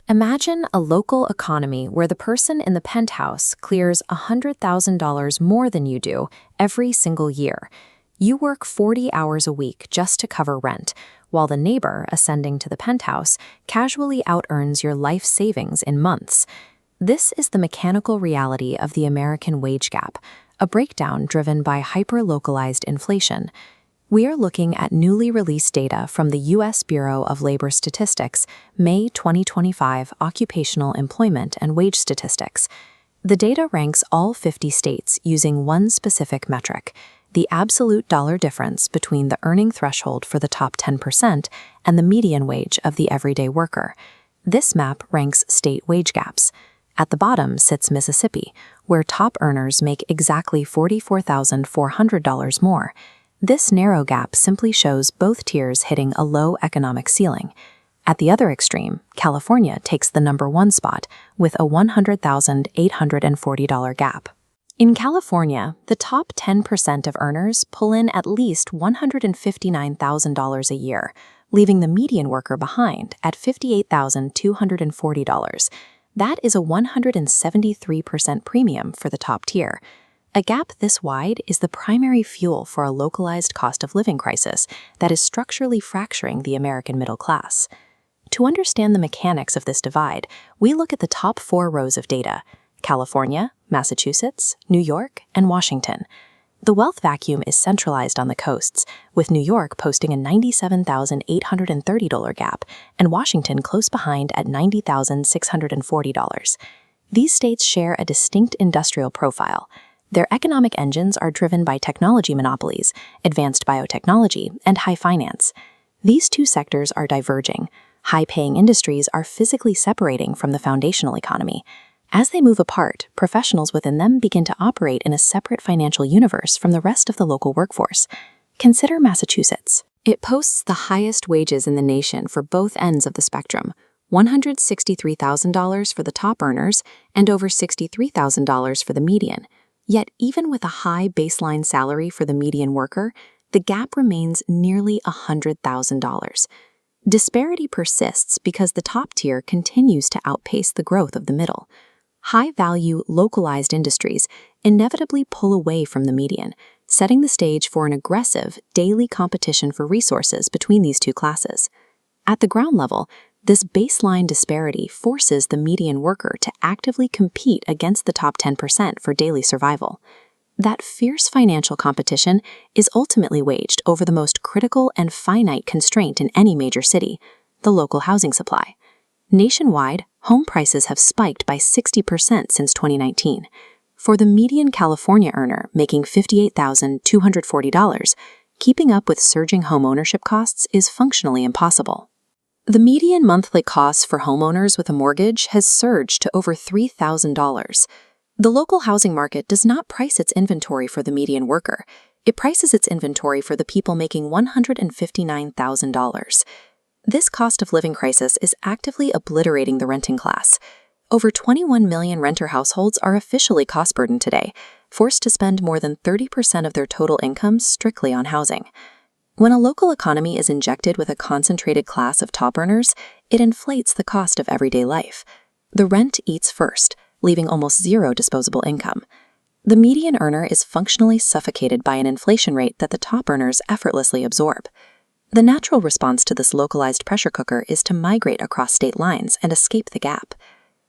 Imagine a local economy where the person in the penthouse clears $100,000 more than you do every single year. You work 40 hours a week just to cover rent, while the neighbor ascending to the penthouse casually out-earns your life savings in months. This is the mechanical reality of the American wage gap, a breakdown driven by hyper-localized inflation. We are looking at newly released data from the U.S. Bureau of Labor Statistics, May 2025 Occupational Employment and Wage Statistics. The data ranks all 50 states using one specific metric: the absolute dollar difference between the earning threshold for the top 10% and the median wage of the everyday worker. This map ranks state wage gaps. At the bottom sits Mississippi, where top earners make exactly $44,400 more. This narrow gap simply shows both tiers hitting a low economic ceiling. At the other extreme, California takes the number one spot with a $100,840 gap. In California, the top 10% of earners pull in at least $159,000 a year, leaving the median worker behind at $58,240. That is a 173% premium for the top tier. A gap this wide is the primary fuel for a localized cost of living crisis that is structurally fracturing the American middle class. To understand the mechanics of this divide, we look at the top 4 rows of data: California, Massachusetts, New York, and Washington. The wealth vacuum is centralized on the coasts, with New York posting a $97,830 gap and Washington close behind at $90,640. These states share a distinct industrial profile. Their economic engines are driven by technology monopolies, advanced biotechnology, and high finance. These two sectors are diverging. High-paying industries are physically separating from the foundational economy. As they move apart, professionals within them begin to operate in a separate financial universe from the rest of the local workforce. Consider Massachusetts. It posts the highest wages in the nation for both ends of the spectrum: $163,000 for the top earners and over $63,000 for the median. Yet even with a high baseline salary for the median worker, the gap remains nearly $100,000. Disparity persists because the top tier continues to outpace the growth of the middle. High-value, localized industries inevitably pull away from the median, setting the stage for an aggressive, daily competition for resources between these two classes. At the ground level, this baseline disparity forces the median worker to actively compete against the top 10% for daily survival. That fierce financial competition is ultimately waged over the most critical and finite constraint in any major city: the local housing supply. Nationwide, home prices have spiked by 60% since 2019. For the median California earner making $58,240, keeping up with surging home ownership costs is functionally impossible. The median monthly cost for homeowners with a mortgage has surged to over $3,000. The local housing market does not price its inventory for the median worker. It prices its inventory for the people making $159,000. This cost of living crisis is actively obliterating the renting class. Over 21 million renter households are officially cost-burdened today, forced to spend more than 30% of their total income strictly on housing. When a local economy is injected with a concentrated class of top earners, it inflates the cost of everyday life. The rent eats first, leaving almost zero disposable income. The median earner is functionally suffocated by an inflation rate that the top earners effortlessly absorb. The natural response to this localized pressure cooker is to migrate across state lines and escape the gap.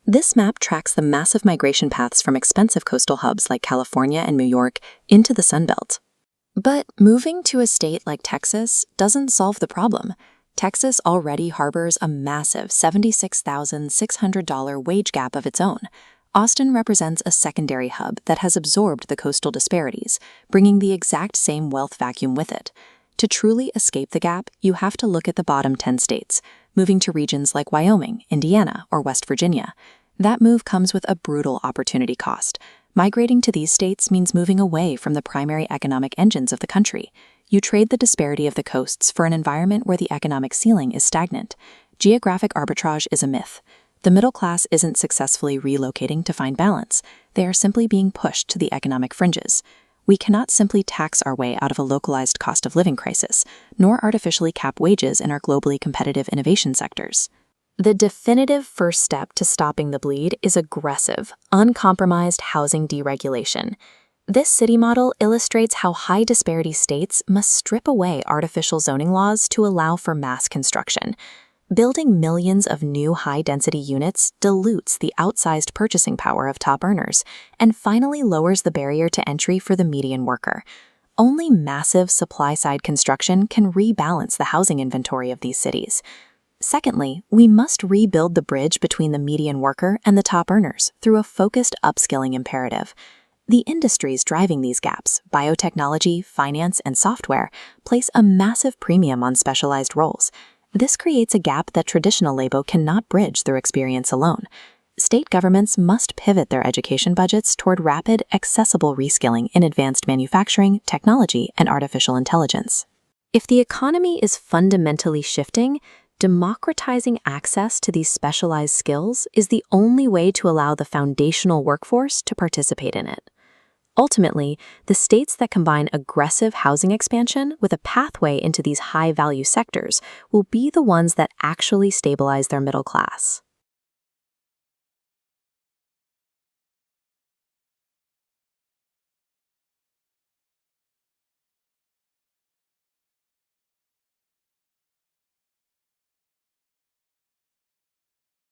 This map tracks the massive migration paths from expensive coastal hubs like California and New York into the Sun Belt. But moving to a state like Texas doesn't solve the problem. Texas already harbors a massive $76,600 wage gap of its own. Austin represents a secondary hub that has absorbed the coastal disparities, bringing the exact same wealth vacuum with it. To truly escape the gap, you have to look at the bottom 10 states, moving to regions like Wyoming, Indiana, or West Virginia. That move comes with a brutal opportunity cost. Migrating to these states means moving away from the primary economic engines of the country. You trade the disparity of the coasts for an environment where the economic ceiling is stagnant. Geographic arbitrage is a myth. The middle class isn't successfully relocating to find balance. They are simply being pushed to the economic fringes. We cannot simply tax our way out of a localized cost of living crisis, nor artificially cap wages in our globally competitive innovation sectors. The definitive first step to stopping the bleed is aggressive, uncompromised housing deregulation. This city model illustrates how high disparity states must strip away artificial zoning laws to allow for mass construction. Building millions of new high-density units dilutes the outsized purchasing power of top earners and finally lowers the barrier to entry for the median worker. Only massive supply-side construction can rebalance the housing inventory of these cities. Secondly, we must rebuild the bridge between the median worker and the top earners through a focused upskilling imperative. The industries driving these gaps, biotechnology, finance, and software, place a massive premium on specialized roles. This creates a gap that traditional labor cannot bridge through experience alone. State governments must pivot their education budgets toward rapid, accessible reskilling in advanced manufacturing, technology, and artificial intelligence. If the economy is fundamentally shifting, democratizing access to these specialized skills is the only way to allow the foundational workforce to participate in it. Ultimately, the states that combine aggressive housing expansion with a pathway into these high-value sectors will be the ones that actually stabilize their middle class.